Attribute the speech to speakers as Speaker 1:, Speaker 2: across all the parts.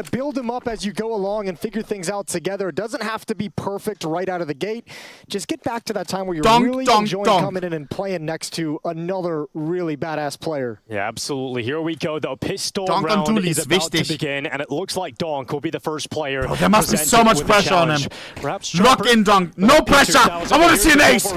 Speaker 1: build them up as you go along and figure things out together. It doesn't have to be perfect right out of the gate. Just get back to that time where you're really enjoying coming in and playing next to another really badass player.
Speaker 2: Yeah, absolutely. Here we go. The pistol round is about to begin, and it looks like Donk will be the first player.
Speaker 3: Oh, there must be so much pressure on him. Lock in, Donk. No pressure. I want to see an ace.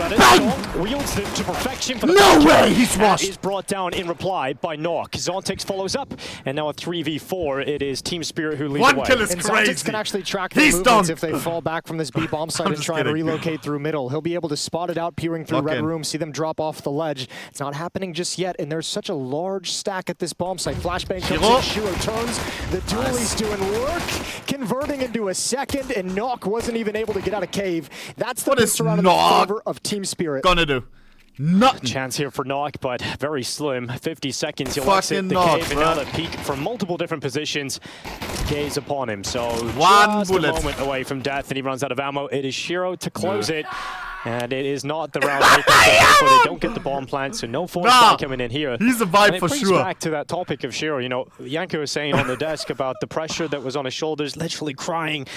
Speaker 2: Wields them to perfection for the
Speaker 3: no way. He's washed.
Speaker 2: Is brought down in reply by Nock. Zontix follows up, and now a 3v4. It is Team Spirit who lead the way.
Speaker 3: One kill is
Speaker 1: and
Speaker 3: crazy.
Speaker 1: Zontix can actually track their movements if they fall back from this B bomb site and try to relocate through middle. He'll be able to spot it out, peering through red room, see them drop off the ledge. It's not happening just yet, and there's such a large stack at this bomb site. Flashbang comes in, Shiro turns. The duelie's doing work, converting into a second, and Nock wasn't even able to get out of cave. That's the picture around in the favor of Team Spirit.
Speaker 3: Gonna do. Nothing.
Speaker 2: Chance here for Nock, but very slim. 50 seconds, he'll exit the cave, and now the peek from multiple different positions gaze upon him. So just a moment away from death, and he runs out of ammo. It is Shiro to close it. And it is not the round they don't get the bomb plant, so no force coming in here.
Speaker 3: He's a vibe for sure.
Speaker 2: Back to that topic of Shiro, you know, Janko was saying on the desk about the pressure that was on his shoulders, literally crying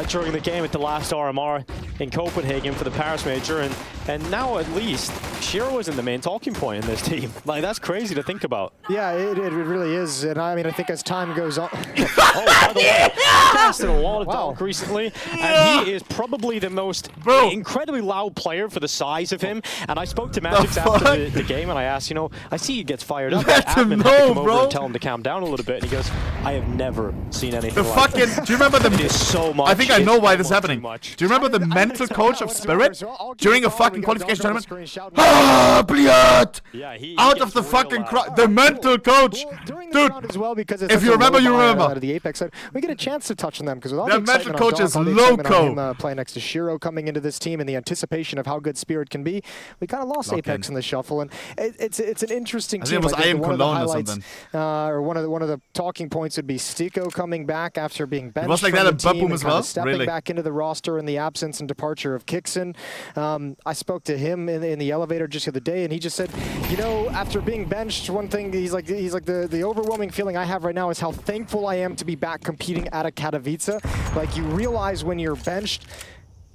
Speaker 2: during the game at the last RMR in Copenhagen for the Paris Major, and now at least Shiro isn't the main talking point in this team. Like, that's crazy to think about.
Speaker 1: Yeah, it really is, and I mean, I think as time goes on.
Speaker 2: Oh, by the way, he casted a lot of donk recently, and he is probably the most incredibly loud player for the size of him. And I spoke to Magix after the game, and I asked, you know, I see he gets fired up.
Speaker 3: Let him know,
Speaker 2: had to come over and tell him to calm down a little bit, and he goes, I have never seen anything like this.
Speaker 3: Do you remember the?
Speaker 2: It is so much.
Speaker 3: I think I know why this is happening. Do you remember the mental coach of Spirit during a fucking qualification tournament? Ah, bliat!
Speaker 2: Yeah,
Speaker 3: out of the fucking crowd. The mental coach, dude. If you remember, you remember.
Speaker 1: The Apeks side, we get a chance to touch on them because with all
Speaker 3: the mental coach is loco.
Speaker 1: Playing next to Shiro coming into this team and the anticipation of how good Spirit can be, we kind of lost Apeks in the shuffle, and it's an interesting team.
Speaker 3: I think it was IEM Katowice or something.
Speaker 1: Or one of the talking points would be Stiko coming back after being benched.
Speaker 3: It was like that at Bubboom as well.
Speaker 1: Stepping back into the roster in the absence and departure of Kixon. I spoke to him in the elevator just the other day, and he just said, you know, after being benched, one thing he's like the overwhelming feeling I have right now is how thankful I am to be back competing at a Katowice. Like, you realize when you're benched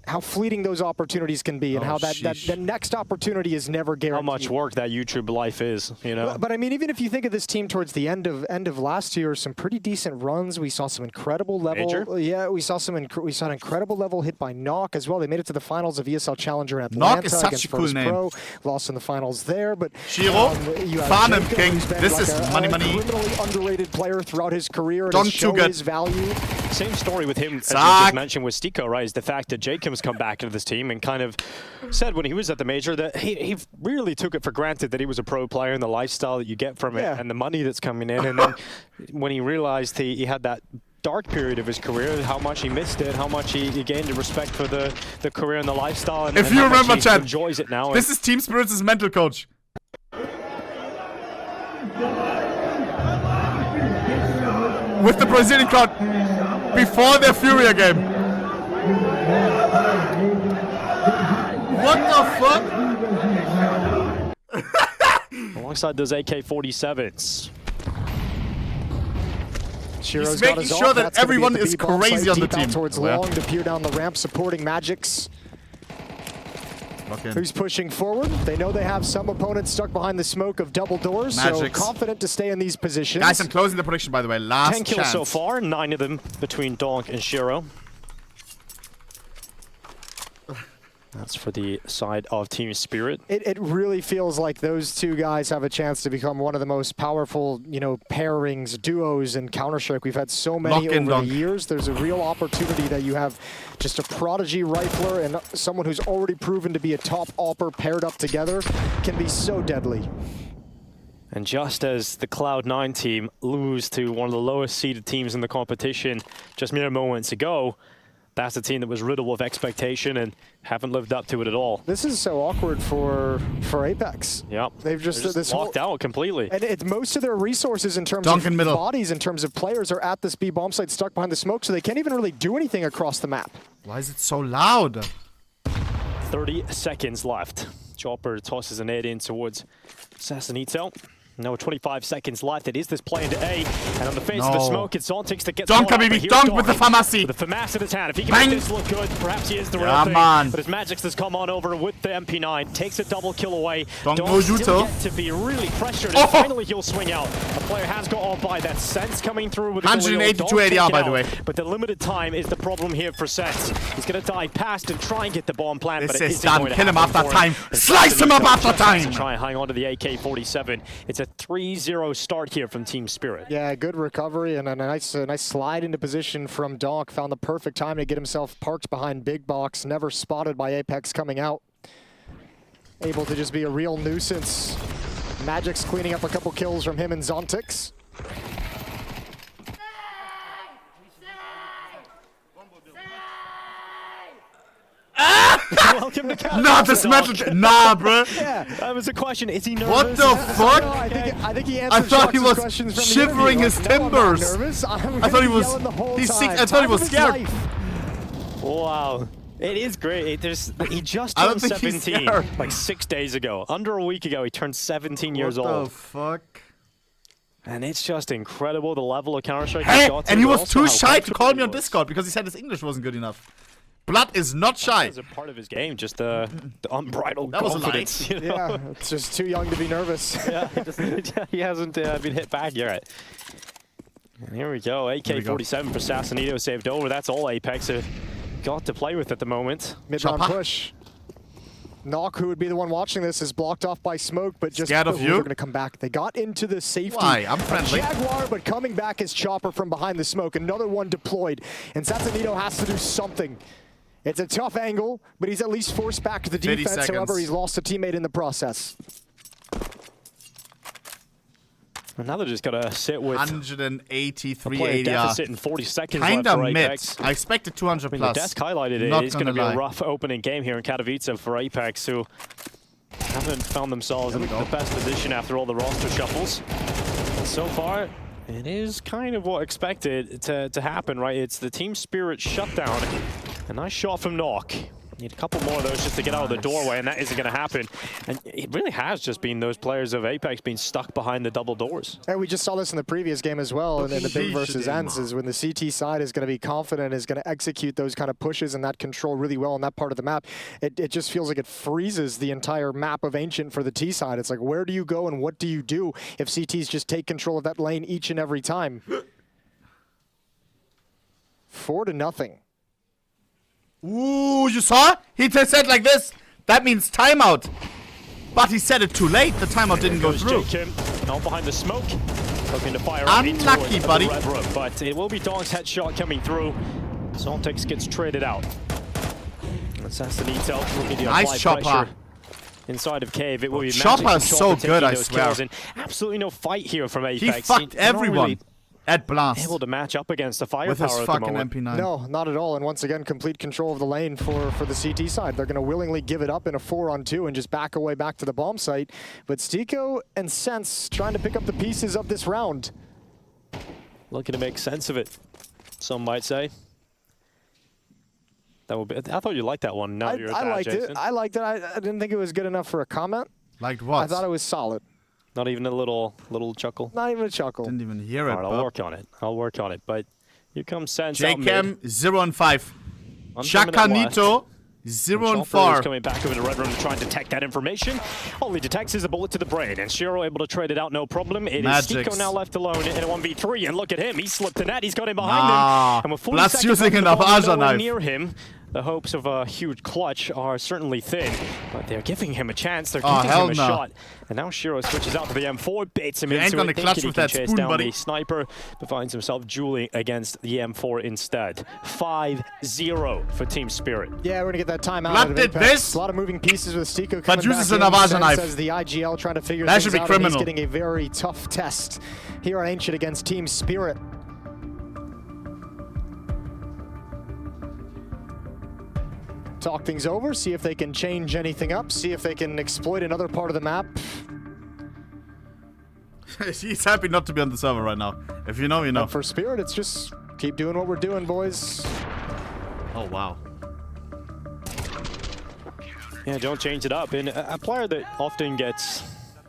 Speaker 1: how fleeting those opportunities can be, and how that next opportunity is never guaranteed.
Speaker 2: How much work that YouTube life is, you know.
Speaker 1: But I mean, even if you think of this team towards the end of last year, some pretty decent runs. We saw some incredible level.
Speaker 2: Major?
Speaker 1: Yeah, we saw an incredible level hit by Nock as well. They made it to the finals of ESL Challenger in Atlanta.
Speaker 3: Nock is such a cool name.
Speaker 1: Pro, lost in the finals there, but
Speaker 3: Shiro, Farnham King. This is money.
Speaker 1: Criminally underrated player throughout his career. And has shown his value.
Speaker 2: Same story with him, as you just mentioned with Stiko, right? Is the fact that Jacob's come back into this team and kind of said when he was at the major that he really took it for granted that he was a pro player and the lifestyle that you get from it and the money that's coming in. And then when he realized he had that dark period of his career, how much he missed it, how much he gained the respect for the career and the lifestyle, and,
Speaker 3: if you remember, Chad,
Speaker 2: enjoys it now.
Speaker 3: This is Team Spirit's mental coach. With the Brazilian crowd before their Furia game. What the fuck?
Speaker 2: Alongside those AK-47s.
Speaker 3: He's making sure that everyone is crazy on the team.
Speaker 1: Towards long to peer down the ramp, supporting Magix. Who's pushing forward? They know they have some opponents stuck behind the smoke of double doors, so confident to stay in these positions.
Speaker 3: Guys, I'm closing the prediction, by the way. Last
Speaker 2: 10 kills so far, 9 of them between Donk and Shiro. That's for the side of Team Spirit.
Speaker 1: It really feels like those two guys have a chance to become one of the most powerful, you know, pairings, duos in Counter-Strike. We've had so many over the years. There's a real opportunity that you have just a prodigy rifler and someone who's already proven to be a top AWPer paired up together can be so deadly.
Speaker 2: And just as the Cloud9 team lose to one of the lowest seeded teams in the competition just mere moments ago, that's a team that was riddled with expectation and haven't lived up to it at all.
Speaker 1: This is so awkward for Apeks.
Speaker 2: Yep.
Speaker 1: They've just
Speaker 2: locked out completely.
Speaker 1: And it's most of their resources in terms of bodies, in terms of players, are at this B bomb site stuck behind the smoke, so they can't even really do anything across the map.
Speaker 3: Why is it so loud?
Speaker 2: 30 seconds left. Chopper tosses an 8 in towards Sassanito. No, 25 seconds left. It is this play into A, and on the face of the smoke, it's Zontix that gets
Speaker 3: donk,
Speaker 2: caught
Speaker 3: baby,
Speaker 2: out, but
Speaker 3: donk
Speaker 2: here's
Speaker 3: with the Famasi.
Speaker 2: The Famas of the town. If he can
Speaker 3: Bang.
Speaker 2: make this look good, perhaps he is the real
Speaker 3: Yeah,
Speaker 2: thing.
Speaker 3: man.
Speaker 2: But his Magix has come on over with the MP9, takes a double kill away.
Speaker 3: Donk no
Speaker 2: still
Speaker 3: Juto.
Speaker 2: yet to be really pressured, and finally he'll swing out. A player has got on by that Sense coming through with
Speaker 3: 182 ADR, by the way.
Speaker 2: But the limited time is the problem here for Sense. He's going to dive past and try and get the bomb plant.
Speaker 3: This
Speaker 2: but
Speaker 3: is done. Kill him after time. Slice him up after time.
Speaker 2: Try and hang on to the AK-47. It's a 3-0 start here from Team Spirit.
Speaker 1: Yeah, good recovery and a nice slide into position from Donk. Found the perfect time to get himself parked behind Big Box. Never spotted by Apeks coming out. Able to just be a real nuisance. Magic's cleaning up a couple kills from him and Zontix.
Speaker 2: Welcome to Katowice.
Speaker 3: Nah, this metal. Nah, bro.
Speaker 1: Yeah,
Speaker 2: That was a question. Is he nervous?
Speaker 3: What the fuck?
Speaker 1: I think he answered
Speaker 3: I thought he
Speaker 1: Shox's
Speaker 3: was
Speaker 1: questions from the
Speaker 3: shivering
Speaker 1: interview.
Speaker 3: his
Speaker 1: Like, no, I'm not
Speaker 3: timbers.
Speaker 1: nervous.
Speaker 3: I thought he was. I thought he was scared.
Speaker 2: Wow. It is great. He just
Speaker 3: I don't
Speaker 2: turned
Speaker 3: think he's
Speaker 2: 17
Speaker 3: scared.
Speaker 2: like 6 days ago. Under a week ago, he turned 17 years
Speaker 3: What the
Speaker 2: old.
Speaker 3: fuck?
Speaker 2: And it's just incredible the level of Counter-Strike
Speaker 3: Hey,
Speaker 2: he got to,
Speaker 3: and he
Speaker 2: but
Speaker 3: was
Speaker 2: also
Speaker 3: too
Speaker 2: how
Speaker 3: shy to call me
Speaker 2: comfortable
Speaker 3: on
Speaker 2: he was.
Speaker 3: Discord because he said his English wasn't good enough. Blood is not shy.
Speaker 2: As a part of his game, just the unbridled
Speaker 3: That was a lie.
Speaker 2: confidence. You know?
Speaker 1: Yeah, it's just too young to be nervous.
Speaker 2: Yeah, he hasn't been hit back yet. And here we go. AK-47 for Sassanito saved over. That's all Apeks have got to play with at the moment.
Speaker 1: Mid-round
Speaker 3: Chopper.
Speaker 1: push. Knock, who would be the one watching this, is blocked off by smoke, but just
Speaker 3: Scared of you?
Speaker 1: They're going to come back. They got into the safety.
Speaker 3: Why? I'm friendly.
Speaker 1: Jaguar, but coming back is Chopper from behind the smoke. Another one deployed, and Sassanito has to do something. It's a tough angle, but he's at least forced back to the
Speaker 3: 30
Speaker 1: defense.
Speaker 3: seconds.
Speaker 1: However, he's lost a teammate in the process.
Speaker 2: And now they're just going to sit with
Speaker 3: 183
Speaker 2: player
Speaker 3: ADR.
Speaker 2: deficit in 40 seconds
Speaker 3: Kinda
Speaker 2: left for
Speaker 3: mid.
Speaker 2: Apeks.
Speaker 3: I expected 200
Speaker 2: I mean,
Speaker 3: plus.
Speaker 2: the desk highlighted it.
Speaker 3: Not
Speaker 2: It's going to be
Speaker 3: gonna
Speaker 2: a
Speaker 3: lie.
Speaker 2: rough opening game here in Katowice for Apeks, who haven't found themselves in the best position after all the roster shuffles. And so far, it is kind of what expected to happen, right? It's the Team Spirit shutdown. A nice shot from Knock. Need a couple more of those just to get out of the doorway, and that isn't going to happen. And it really has just been those players of Apeks being stuck behind the double doors.
Speaker 1: And we just saw this in the previous game as well, and in the big versus ends, is when the CT side is going to be confident, is going to execute those kind of pushes and that control really well on that part of the map. It just feels like it freezes the entire map of Ancient for the T side. It's like, where do you go and what do you do if CTs just take control of that lane each and every time? 4-0.
Speaker 3: Ooh, you saw? He just said like this. That means timeout. But he said it too late. The timeout didn't go through.
Speaker 2: Kim, now behind the smoke, looking to fire
Speaker 3: Unlucky,
Speaker 2: into
Speaker 3: buddy.
Speaker 2: the red room, but it will be Donk's headshot coming through. Zontix gets traded out. Sassanito looking to
Speaker 3: Nice
Speaker 2: apply
Speaker 3: chopper.
Speaker 2: pressure inside of Cave. It will be
Speaker 3: Chopper
Speaker 2: Magic
Speaker 3: is so
Speaker 2: taking
Speaker 3: good, I
Speaker 2: those
Speaker 3: swear.
Speaker 2: kills, and absolutely no fight here from Apeks.
Speaker 3: He fucked
Speaker 2: They're not
Speaker 3: everyone
Speaker 2: really
Speaker 3: at Blast
Speaker 2: able to match up against the firepower
Speaker 3: with his
Speaker 2: at the
Speaker 3: fucking
Speaker 2: moment.
Speaker 3: MP9.
Speaker 1: No, not at all. And once again, complete control of the lane for the CT side. They're going to willingly give it up in a 4-on-2 and just back away back to the bomb site. But Stiko and Sense trying to pick up the pieces of this round.
Speaker 2: Looking to make sense of it, some might say. That would be. I thought you liked that one. Now you're
Speaker 1: I liked
Speaker 2: Jason.
Speaker 1: it. I liked it. I didn't think it was good enough for a comment.
Speaker 3: Like what?
Speaker 1: I thought it was solid.
Speaker 2: Not even a little chuckle.
Speaker 1: Not even a chuckle.
Speaker 3: Didn't even hear it.
Speaker 2: All right, I'll work on it. I'll work on it. But here comes Sense out mid.
Speaker 3: JCam 0 and 5.
Speaker 2: 1 minute left.
Speaker 3: Chakanito 0 and
Speaker 2: Chopper is
Speaker 3: 4.
Speaker 2: coming back over the red room to try and detect that information. All he detects is a bullet to the brain, and Shiro able to trade it out, no problem. It is
Speaker 3: Magix.
Speaker 2: Stiko now left alone in a 1v3, and look at him. He slipped the net. He's got him behind
Speaker 3: Ah,
Speaker 2: him. And with 40
Speaker 3: Blast
Speaker 2: seconds
Speaker 3: using
Speaker 2: left,
Speaker 3: an
Speaker 2: the ball
Speaker 3: Avaja
Speaker 2: nowhere
Speaker 3: knife.
Speaker 2: near him. The hopes of a huge clutch are certainly thin, but they're giving him a chance. They're giving
Speaker 3: hell
Speaker 2: him a
Speaker 3: no.
Speaker 2: shot. And now Shiro switches out to the M4, baits him
Speaker 3: You ain't
Speaker 2: into
Speaker 3: gonna
Speaker 2: it,
Speaker 3: clutch
Speaker 2: thinking
Speaker 3: with
Speaker 2: he can
Speaker 3: that
Speaker 2: chase
Speaker 3: spoon,
Speaker 2: down
Speaker 3: buddy.
Speaker 2: the sniper, but finds himself dueling against the M4 instead. 5-0 for Team Spirit.
Speaker 1: Yeah, we're going to get that timeout.
Speaker 3: Blood
Speaker 1: out of
Speaker 3: did
Speaker 1: Apeks.
Speaker 3: this.
Speaker 1: A lot of moving pieces with Stiko coming
Speaker 3: uses
Speaker 1: back
Speaker 3: an
Speaker 1: in.
Speaker 3: Avaja
Speaker 1: Sense
Speaker 3: knife.
Speaker 1: As the IGL trying to figure
Speaker 3: That
Speaker 1: things
Speaker 3: should be
Speaker 1: out,
Speaker 3: criminal.
Speaker 1: and he's getting a very tough test here on Ancient against Team Spirit. Talk things over, see if they can change anything up, see if they can exploit another part of the map.
Speaker 3: He's happy not to be on the server right now. If you know, you know.
Speaker 1: But for Spirit, it's just keep doing what we're doing, boys.
Speaker 3: Oh, wow.
Speaker 2: Yeah, don't change it up. And a player that often gets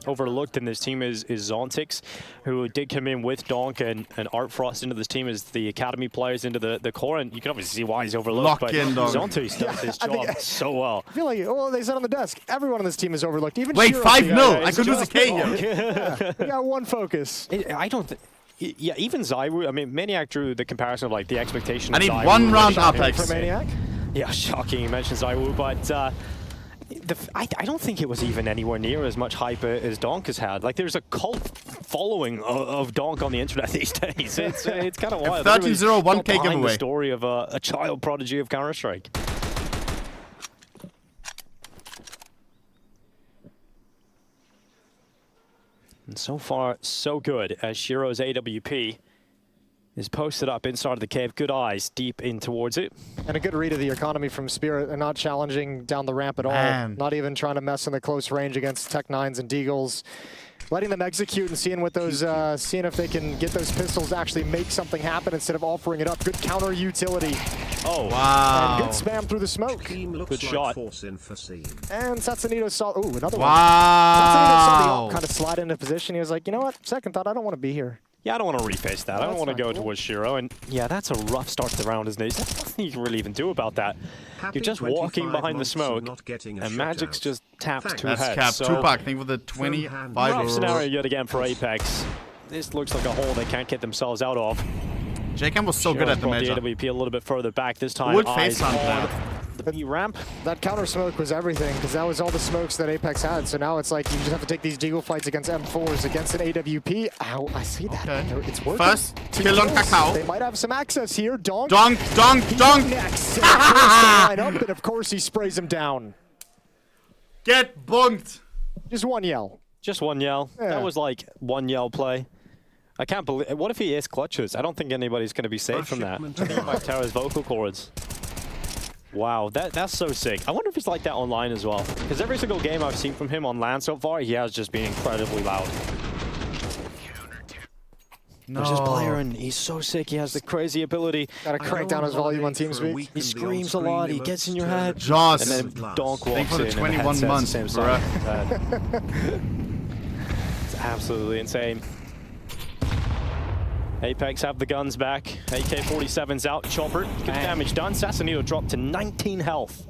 Speaker 2: overlooked in this team is Zontix, who did come in with Donk and Art Frost into this team as the academy players into the core, and you can obviously see why he's overlooked. But Zontix does his job so well.
Speaker 1: I feel like, well, they said on the desk, everyone on this team is overlooked. Even
Speaker 3: wait,
Speaker 1: Shiro.
Speaker 3: 5-0. I could lose a K here.
Speaker 1: Yeah, we got one focus.
Speaker 2: I don't think. Yeah, even Zywoo. I mean, Maniac drew the comparison of like the expectation.
Speaker 3: I need
Speaker 2: Zywoo
Speaker 3: 1 round
Speaker 1: Apeks.
Speaker 3: Apeks.
Speaker 1: For Maniac?
Speaker 2: Yeah, shocking. You mentioned Zywoo, but I don't think it was even anywhere near as much hype as Donk has had. Like, there's a cult following of Donk on the internet these days. It's kind of wild.
Speaker 3: 13-0, 1K giveaway.
Speaker 2: The story of a child prodigy of Counter-Strike. And so far, so good, as Shiro's AWP is posted up inside the cave. Good eyes deep in towards it.
Speaker 1: And a good read of the economy from Spirit, and not challenging down the ramp at all. Not even trying to mess in the close range against Tech-9s and Deagles. Letting them execute and seeing what those, seeing if they can get those pistols to actually make something happen instead of offering it up. Good counter utility.
Speaker 2: Oh,
Speaker 3: wow.
Speaker 1: And good spam through the smoke.
Speaker 2: Good shot.
Speaker 1: And Satsunito saw, oh, another one.
Speaker 3: Wow.
Speaker 1: Satsunito saw the ult kind of slide into position. He was like, you know what? Second thought, I don't want to be here.
Speaker 2: Yeah, I don't want to reface that. I don't want to go
Speaker 1: cool.
Speaker 2: towards Shiro. And yeah, that's a rough start to the round, isn't it? There's nothing you can really even do about that. You're just walking behind the smoke, and Magic's just tapped 2
Speaker 3: That's
Speaker 2: heads.
Speaker 3: capped.
Speaker 2: So
Speaker 3: Tupac, think with the 25.
Speaker 2: rough scenario yet again for Apeks. This looks like a hole they can't get themselves out of.
Speaker 3: JCam was so good at the major.
Speaker 2: The AWP a little bit further back this time.
Speaker 3: Would
Speaker 2: Eyes
Speaker 3: face on
Speaker 2: on
Speaker 3: that.
Speaker 2: the B ramp.
Speaker 1: That counter smoke was everything, because that was all the smokes that Apeks had. So now it's like you just have to take these Deagle fights against M4s, against an AWP. Ow, I see that.
Speaker 3: Okay.
Speaker 1: It's working.
Speaker 3: First, kill on Kakao.
Speaker 1: They might have some access here. Donk.
Speaker 3: Donk.
Speaker 1: Next. Line up, and of course he sprays him down.
Speaker 3: Get bunked.
Speaker 1: Just one yell.
Speaker 2: Just one yell.
Speaker 1: Yeah.
Speaker 2: That was like one yell play. I can't believe. What if he ace clutches? I don't think anybody's going to be safe from that. I think he might tear his vocal cords. Wow, that's so sick. I wonder if he's like that online as well. Because every single game I've seen from him on LAN so far, he has just been incredibly loud.
Speaker 3: No.
Speaker 2: There's this player, and he's so sick. He has the crazy ability.
Speaker 1: Gotta crank down his volume on TeamSpeak.
Speaker 2: He screams a lot. He gets in your head.
Speaker 3: Joss.
Speaker 2: And then Donk
Speaker 3: Thanks
Speaker 2: walks
Speaker 3: for
Speaker 2: in
Speaker 3: the 21
Speaker 2: and
Speaker 3: months,
Speaker 2: the same side. It's absolutely insane. Apeks have the guns back. AK-47's out. Chopper. Good damage done. Satsunito dropped to 19 health.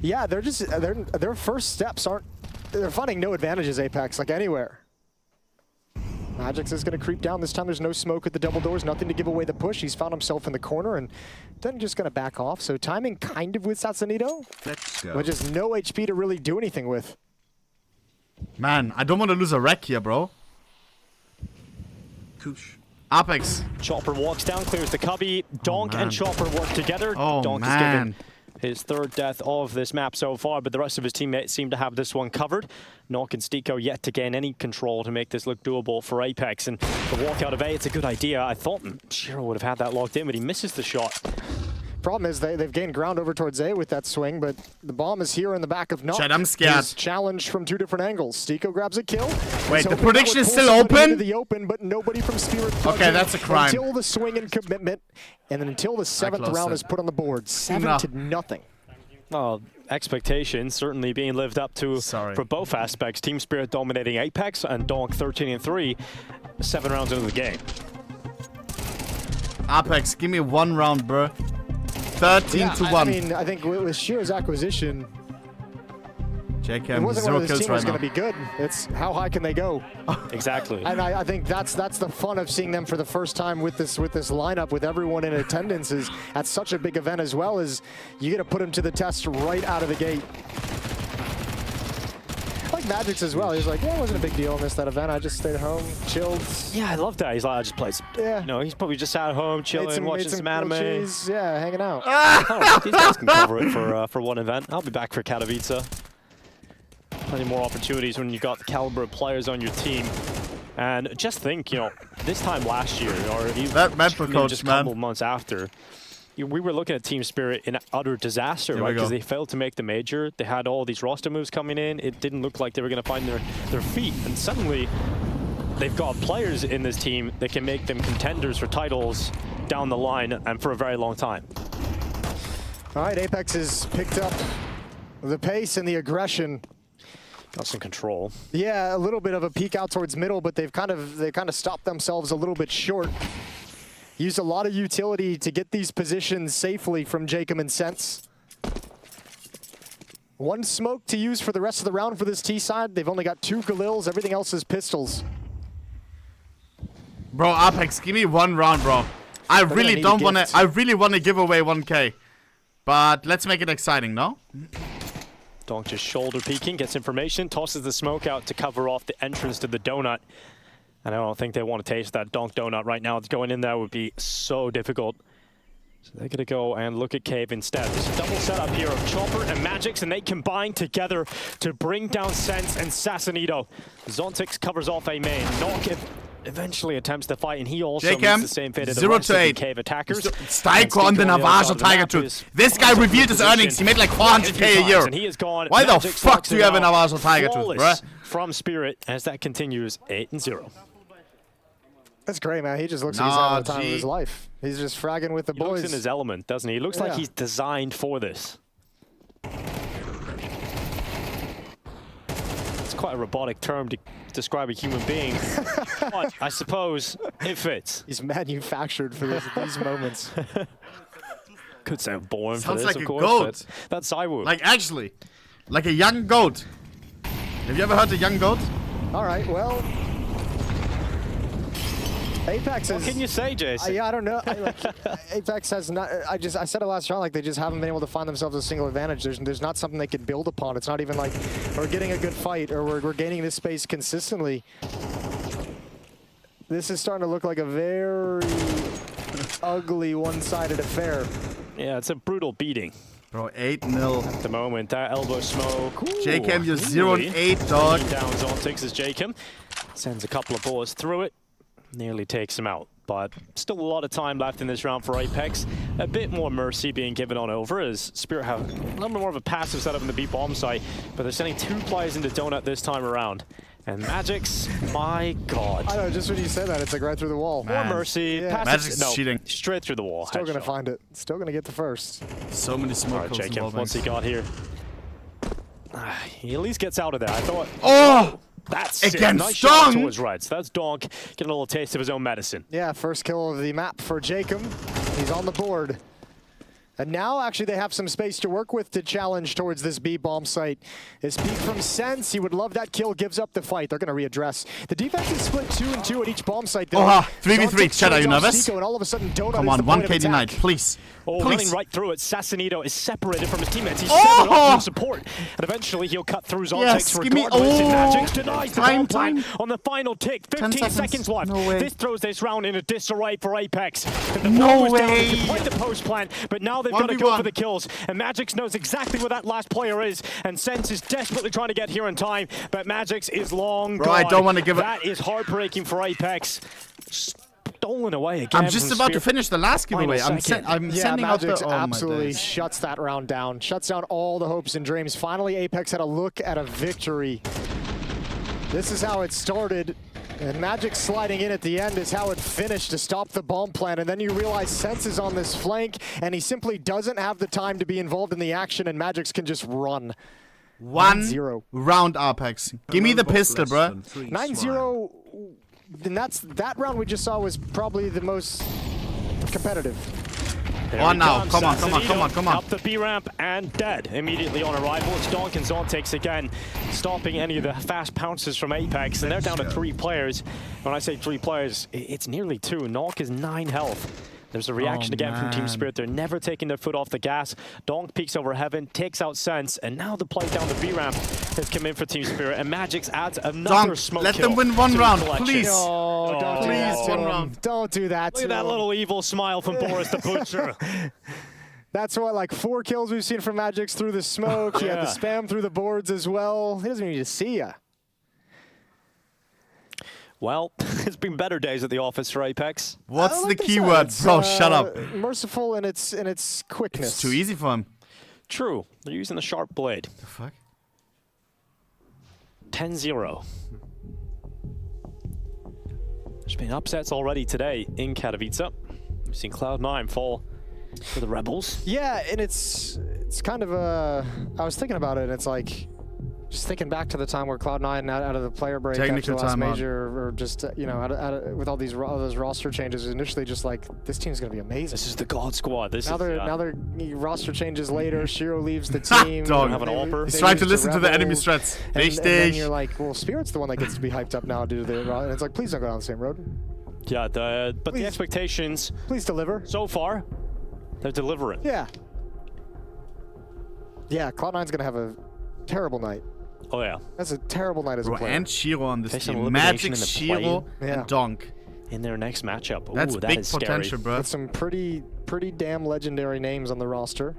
Speaker 1: Yeah, they're just their first steps aren't. They're finding no advantages. Apeks, like anywhere. Magic's is going to creep down. This time there's no smoke at the double doors. Nothing to give away the push. He's found himself in the corner and then just going to back off. So timing kind of with Satsunito, but just no HP to really do anything with.
Speaker 3: Man, I don't want to lose a wreck here, bro.
Speaker 4: Koosh.
Speaker 3: Apeks.
Speaker 2: Chopper walks down, clears the cubby. Donk and Chopper work together.
Speaker 3: Oh,
Speaker 2: Donk is given his 3rd death of this map so far, but the rest of his teammates seem to have this one covered. Nock and Stiko yet to gain any control to make this look doable for Apeks. And the walk out of A, it's a good idea. I thought Shiro would have had that locked in, but he misses the shot.
Speaker 1: Problem is they've gained ground over towards A with that swing, but the bomb is here in the back of Nock.
Speaker 3: Chad, I'm scared.
Speaker 1: He's challenged from 2 different angles. Stiko grabs a kill.
Speaker 3: Wait, the prediction is still open?
Speaker 1: The open, but nobody from Spirit.
Speaker 3: Okay, that's a crime.
Speaker 1: Until the swing and commitment, and then until the 7th round is put on the board. 7-0.
Speaker 2: Well, expectations certainly being lived up to for both aspects. Team Spirit dominating Apeks and Donk 13-3, 7 rounds into the game.
Speaker 3: Apeks, give me 1 round, bro. 13-1.
Speaker 1: I mean, I think with Shiro's acquisition,
Speaker 3: JCam, 0 kills right now.
Speaker 1: going to be good. It's how high can they go?
Speaker 2: Exactly.
Speaker 1: And I think that's the fun of seeing them for the first time with this lineup, with everyone in attendance, is at such a big event as well, as you get to put them to the test right out of the gate. Like Magic's as well. He's like, yeah, it wasn't a big deal. I missed that event. I just stayed home, chilled.
Speaker 2: Yeah, I love that. He's like, I just played.
Speaker 1: Yeah.
Speaker 2: You know, he's probably just sat at home, chilling, watching some anime.
Speaker 1: Cheese. Yeah, hanging out.
Speaker 2: Oh, these guys can cover it for one event. I'll be back for Katowice. Plenty more opportunities when you've got the caliber of players on your team. And just think, you know, this time last year, or even just a couple months after, we were looking at Team Spirit in utter disaster, right? Because they failed to make the major. They had all these roster moves coming in. It didn't look like they were going to find their feet. And suddenly, they've got players in this team that can make them contenders for titles down the line and for a very long time.
Speaker 1: All right, Apeks has picked up the pace and the aggression.
Speaker 2: Got some control.
Speaker 1: Yeah, a little bit of a peek out towards middle, but they've kind of stopped themselves a little bit short. Used a lot of utility to get these positions safely from Jacob and Sense. One smoke to use for the rest of the round for this T side. They've only got 2 Galils. Everything else is pistols.
Speaker 3: Bro, Apeks, give me 1 round, bro. I really don't want to. I really want to give away 1K, but let's make it exciting, no?
Speaker 2: Donk just shoulder peeking, gets information, tosses the smoke out to cover off the entrance to the donut. And I don't think they want to taste that donk donut right now. Going in there would be so difficult. So they're going to go and look at Cave instead. There's a double setup here of Chopper and Magix, and they combine together to bring down Sense and Sassanito. Zontix covers off a main. Donk eventually attempts to fight, and he also meets the same fate as the rest of the Cave attackers.
Speaker 3: Stico on the Navajo Tiger Tooth. This guy revealed his earnings. He made like 400K a year.
Speaker 2: And he is gone.
Speaker 3: Why the fuck do you have a Navajo Tiger Tooth, bruh?
Speaker 2: From Spirit, as that continues 8-0.
Speaker 1: That's great, man. He just looks like he's having the time of his life. He's just fragging with the boys.
Speaker 2: He looks in his element, doesn't he? He looks like he's designed for this. It's quite a robotic term to describe a human being, but I suppose it fits.
Speaker 1: He's manufactured for these moments.
Speaker 2: Could sound born for
Speaker 3: Sounds
Speaker 2: this,
Speaker 3: like
Speaker 2: of
Speaker 3: a
Speaker 2: course.
Speaker 3: goat.
Speaker 2: That's Cywood.
Speaker 3: Like actually, like a young goat. Have you ever heard a young goat?
Speaker 1: All right, well, Apeks is...
Speaker 2: What can you say, Jason?
Speaker 1: Yeah, I don't know. Apeks has not... I said it last round, like they just haven't been able to find themselves a single advantage. There's not something they can build upon. It's not even like we're getting a good fight or we're gaining this space consistently. This is starting to look like a very ugly one-sided affair.
Speaker 2: Yeah, it's a brutal beating.
Speaker 3: Bro, 8-0.
Speaker 2: At the moment, that elbow smoke.
Speaker 3: JCam, you're 0-8, dog.
Speaker 2: Down Zontix as JCam sends a couple of bullets through it. Nearly takes him out, but still a lot of time left in this round for Apeks. A bit more mercy being given on over as Spirit have a little bit more of a passive setup in the B bomb site, but they're sending 2 players into Donut this time around. And Magix, my God.
Speaker 1: I know, just when you said that, it's like right through the wall.
Speaker 2: Man. More mercy.
Speaker 1: Yeah.
Speaker 3: Magic's cheating.
Speaker 2: Straight through the wall.
Speaker 1: Still going to find it. Still going to get the first.
Speaker 3: So many smoke.
Speaker 2: All right, JCam, what's he got here? He at least gets out of there. I thought...
Speaker 3: Oh!
Speaker 2: That's
Speaker 3: again,
Speaker 2: nice
Speaker 3: stung.
Speaker 2: shot towards Reds. That's Donk getting a little taste of his own medicine.
Speaker 1: Yeah, first kill of the map for Jacob. He's on the board. And now, actually, they have some space to work with to challenge towards this B bomb site. His peek from Sense, he would love that kill, gives up the fight. They're going to readdress. The defense is split 2-2 at each bomb site.
Speaker 3: 3v3. Chad, are you nervous?
Speaker 1: And all of a sudden, Donut
Speaker 3: Come on, 1K denied, please.
Speaker 2: Oh,
Speaker 3: please.
Speaker 2: running right through it. Sassanito is separated from his teammates. He's set up for support. And eventually he'll cut through Zontix regardless. Magix denies the bomb plan on the final tick. 15 seconds left.
Speaker 3: No way.
Speaker 2: This throws this round into disarray for Apeks. And the
Speaker 3: no
Speaker 2: was
Speaker 3: way.
Speaker 2: down to play the post plan, but now they've got to go for the kills. And Magix knows exactly where that last player is. And Sense is desperately trying to get here in time, but Magix is long gone.
Speaker 3: I don't want to give it.
Speaker 2: That is heartbreaking for Apeks. Stolen away again.
Speaker 3: I'm just about to finish the last giveaway. I'm sending out the...
Speaker 1: Oh, absolutely shuts that round down. Shuts down all the hopes and dreams. Finally, Apeks had a look at a victory. This is how it started. And Magix sliding in at the end is how it finished to stop the bomb plan. And then you realize Sense is on this flank, and he simply doesn't have the time to be involved in the action, and Magix can just run.
Speaker 3: 1-0 round Apeks. Give me the pistol, bro.
Speaker 1: 9-0. And that round we just saw was probably the most competitive.
Speaker 3: On now, come on.
Speaker 2: Up the B ramp and dead immediately on arrival. It's Donk and Zontix again, stopping any of the fast pounces from Apeks, and they're down to 3 players. When I say 3 players, it's nearly 2. Donk is 9 health. There's a reaction again from Team Spirit. They're never taking their foot off the gas. Donk peeks over heaven, takes out Sense, and now the play down the B ramp has come in for Team Spirit, and Magix adds another smoke
Speaker 3: let
Speaker 2: kill.
Speaker 3: Them win 1 round, please.
Speaker 1: No, don't do that to him. Don't do that to him.
Speaker 2: Look at that little evil smile from Boris the Butcher.
Speaker 1: That's what, like 4 kills we've seen from Magix through the smoke. He had the spam through the boards as well. He doesn't need to see ya.
Speaker 2: Well, it's been better days at the office for Apeks.
Speaker 3: What's the keyword? Bro, shut up.
Speaker 1: Merciful in its quickness.
Speaker 3: It's too easy for him.
Speaker 2: True. They're using the sharp blade.
Speaker 3: The fuck?
Speaker 2: 10-0. There's been upsets already today in Katowice. We've seen Cloud9 fall for the Rebels.
Speaker 1: Yeah, and it's kind of a... I was thinking about it, and it's like... Just thinking back to the time where Cloud9 out of the player break after the last major, or just you know, with all those roster changes, initially just like this team's gonna be amazing.
Speaker 2: This is the God Squad. Now
Speaker 1: they're roster changes later. Shiro leaves the team.
Speaker 3: Have an AWPer. He's trying to listen to the enemy strats.
Speaker 1: And then you're like, well, Spirit's the one that gets to be hyped up now due to the and it's like, please don't go down the same road.
Speaker 2: Yeah, but the expectations.
Speaker 1: Please deliver.
Speaker 2: So far, they're delivering.
Speaker 1: Yeah. Yeah, Cloud9's gonna have a terrible night.
Speaker 2: Oh yeah,
Speaker 1: that's a terrible night as a player.
Speaker 3: And Shiro on this team. Magic, Shiro, and Donk
Speaker 2: in their next matchup. Ooh,
Speaker 3: that's big potential,
Speaker 2: scary.
Speaker 3: bro.
Speaker 1: With some pretty damn legendary names on the roster.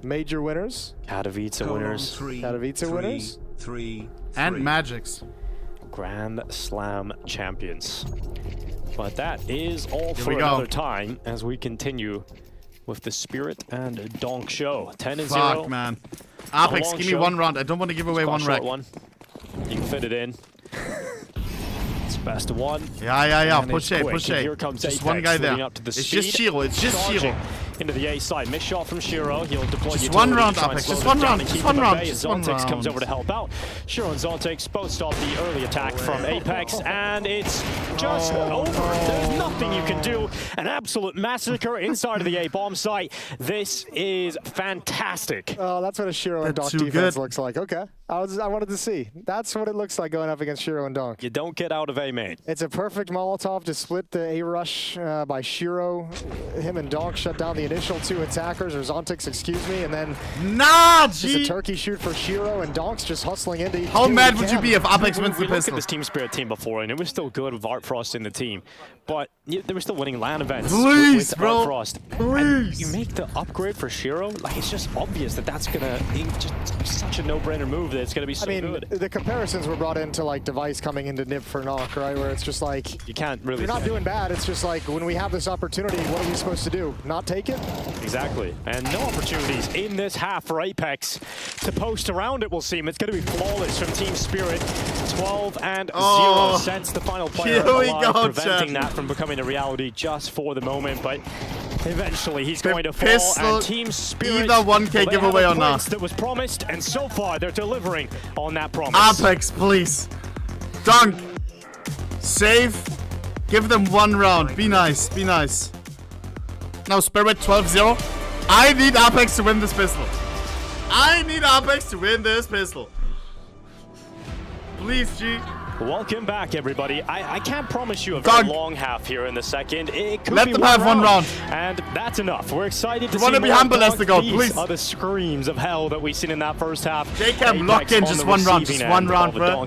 Speaker 1: Major winners.
Speaker 2: Katowice winners.
Speaker 1: Katowice winners.
Speaker 3: And Magics.
Speaker 2: Grand Slam champions. But that is all for another time as we continue with the Spirit and Donk show. 10-0.
Speaker 3: Fuck, man. Apeks, give me one round. I don't want to give away one rack.
Speaker 2: You can fit it in. It's best of one.
Speaker 3: Yeah. Push A.
Speaker 2: Here comes
Speaker 3: just
Speaker 2: Apeks,
Speaker 3: one guy there.
Speaker 2: Up to the
Speaker 3: it's just Shiro. It's just Shiro.
Speaker 2: Into the A side. Missed shot from Shiro. He'll deploy
Speaker 3: just one round, Apeks. Just one round. Just one round.
Speaker 2: Zontex comes over to help out. Shiro and Zontex both stop the early attack from Apeks, and it's just over. There's nothing you can do. An absolute massacre inside of the A bomb site. This is fantastic.
Speaker 1: Oh, that's what a Shiro and Donk defense looks like. Okay. I wanted to see. That's what it looks like going up against Shiro and Donk.
Speaker 2: You don't get out of A main.
Speaker 1: It's a perfect Molotov to split the A rush by Shiro. Him and Donk shut down the initial two attackers, or Zontex, excuse me, and then just a turkey shoot for Shiro, and Donk's just hustling into.
Speaker 3: How mad would you be if Apeks wins the pistol?
Speaker 2: We looked at this Team Spirit team before, and it was still good with Art Frost in the team, but they were still winning LAN events with Art Frost. And you make the upgrade for Shiro, like it's just obvious that that's gonna just such a no-brainer move that it's gonna be so good.
Speaker 1: The comparisons were brought into like Device coming into Nib for Knock, right? Where it's just like
Speaker 2: you can't really.
Speaker 1: You're not doing bad. It's just like when we have this opportunity, what are we supposed to do? Not take it?
Speaker 2: Exactly. And no opportunities in this half for Apeks to post around it, will seem. It's going to be flawless from Team Spirit. 12-0 sends the final player alive, preventing that from becoming a reality just for the moment. But eventually he's going to fall, and Team Spirit,
Speaker 3: either 1K giveaway or not.
Speaker 2: That was promised, and so far they're delivering on that promise.
Speaker 3: Apeks, please. Donk. Save. Give them one round. Be nice. Be nice. Now Spirit 12-0. I need Apeks to win this pistol. I need Apeks to win this pistol. Please, G.
Speaker 2: Welcome back, everybody. I can't promise you a very long half here in the second. It could
Speaker 3: Let
Speaker 2: be
Speaker 3: them have one round.
Speaker 2: And that's enough. We're excited to see
Speaker 3: want to be humble as the goal,
Speaker 2: These
Speaker 3: please.
Speaker 2: are the screams of hell that we've seen in that first half.
Speaker 3: Jacob, lock in just one round. Just one round, bro.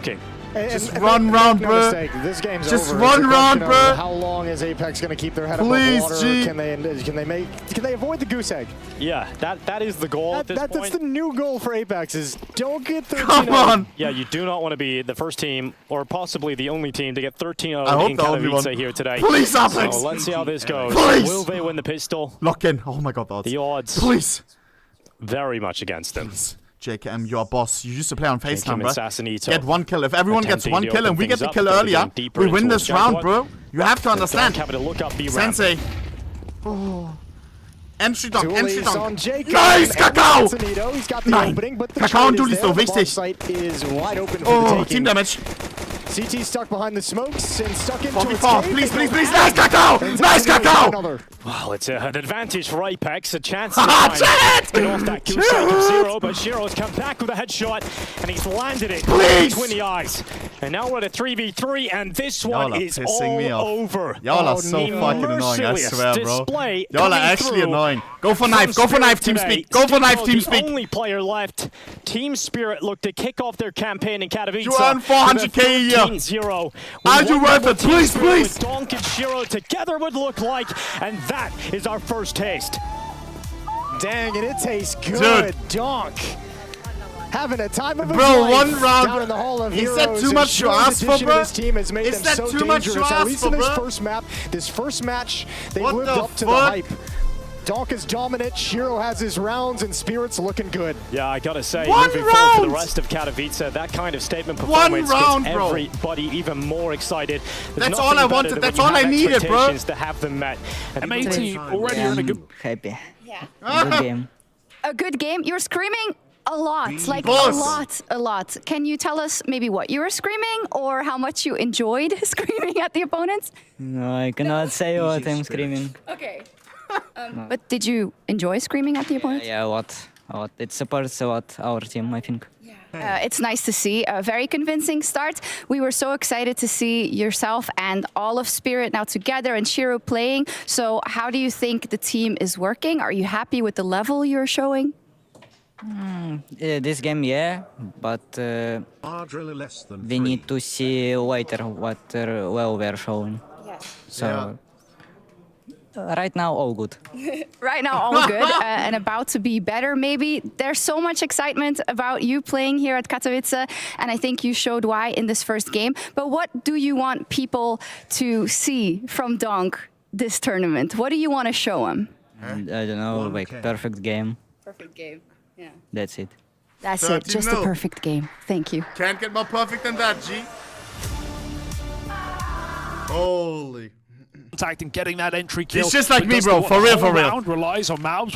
Speaker 3: Just one round, bro.
Speaker 1: This game's
Speaker 3: just
Speaker 1: over.
Speaker 3: One round, bro.
Speaker 1: How long is Apeks going to keep their head above water?
Speaker 3: G.
Speaker 1: Can they avoid the goose egg?
Speaker 2: Yeah, that is the goal at this point.
Speaker 1: That's the new goal for Apeks, is don't get 13-0.
Speaker 3: Come on.
Speaker 2: Yeah, you do not want to be the first team, or possibly the only team, to get 13-0 in Katowice here today.
Speaker 3: Please, Apeks.
Speaker 2: So let's see how this goes.
Speaker 3: Please.
Speaker 2: Will they win the pistol?
Speaker 3: Lock in. Oh my god, the odds.
Speaker 2: The odds.
Speaker 3: Please.
Speaker 2: Very much against them.
Speaker 3: JKM, you're a boss. You used to play on FaceTime, bro. Get one kill. If everyone gets one kill and we get the kill earlier, we win this round, bro. You have to understand. Sensei. Oh. Entry Donk, Entry Donk. Nice, Kakao!
Speaker 1: He's got the opening, but the
Speaker 3: Kakao und Duel ist so wichtig.
Speaker 1: site is wide open for
Speaker 3: Oh,
Speaker 1: the
Speaker 3: Team Damage.
Speaker 1: CT stuck behind the smokes and stuck into its
Speaker 3: Please, please, please. Nice, Kakao! Nice, Kakao!
Speaker 2: Well, it's an advantage for Apeks. A chance to get off that kill streak of Zero, but Shiro's come back with a headshot, and he's landed it between the eyes. And now we're at a 3v3, and this one is all over.
Speaker 3: Y'all are so fucking annoying, I swear, bro. Y'all are actually annoying. Go for knife, Team Speak. Go for knife, Team Speak.
Speaker 2: The only player left. Team Spirit looked to kick off their campaign in Katowice.
Speaker 3: You earn 400k a year.
Speaker 2: 0.
Speaker 3: Are you worth it? Please, please.
Speaker 2: Donk and Shiro together would look like, and that is our first taste.
Speaker 1: Dang, and it tastes good. Dude. Donk. Having a time of his
Speaker 3: life.
Speaker 1: Bro,
Speaker 3: one round.
Speaker 1: Down in the Hall of
Speaker 3: Is
Speaker 1: Heroes.
Speaker 3: that too much to ask for, bro?
Speaker 1: His team has made
Speaker 3: Is
Speaker 1: them
Speaker 3: that
Speaker 1: so
Speaker 3: too much
Speaker 1: dangerous.
Speaker 3: to
Speaker 1: At
Speaker 3: ask
Speaker 1: least
Speaker 3: for,
Speaker 1: in this
Speaker 3: bro?
Speaker 1: first map, this first match, they
Speaker 3: what
Speaker 1: lived up to the hype. Donk is dominant, Shiro has his rounds, and Spirit's looking good.
Speaker 2: Yeah, I gotta say, moving forward for the rest of Katowice, that kind of statement performance gets everybody even more excited.
Speaker 3: That's all I wanted, that's all I needed, bro.
Speaker 2: To have them met.
Speaker 4: Amazing, already in a good...
Speaker 5: Happy.
Speaker 4: Yeah.
Speaker 5: Good game.
Speaker 4: A good game? You're screaming A lot, like a lot. Can you tell us maybe what you were screaming or how much you enjoyed screaming at the opponents?
Speaker 5: No, I cannot say what I'm screaming.
Speaker 4: Okay. But did you enjoy screaming at the opponents?
Speaker 5: Yeah, a lot. It supports a lot our team, I think.
Speaker 4: It's nice to see a very convincing start. We were so excited to see yourself and all of Spirit now together and Shiro playing. So how do you think the team is working? Are you happy with the level you're showing?
Speaker 5: This game, yeah, but we need to see later what well we're showing. So right now, all good.
Speaker 4: Right now, all good and about to be better, maybe. There's so much excitement about you playing here at Katowice, and I think you showed why in this first game. But what do you want people to see from Donk this tournament? What do you want to show them?
Speaker 5: I don't know, like perfect game.
Speaker 4: Perfect game, yeah.
Speaker 5: That's it.
Speaker 4: That's it, just a perfect game. Thank you.
Speaker 3: Can't get more perfect than that, G. Holy.
Speaker 6: And getting that entry kill.
Speaker 3: He's just like me, bro. For real, for real.
Speaker 6: Relies on Malbs.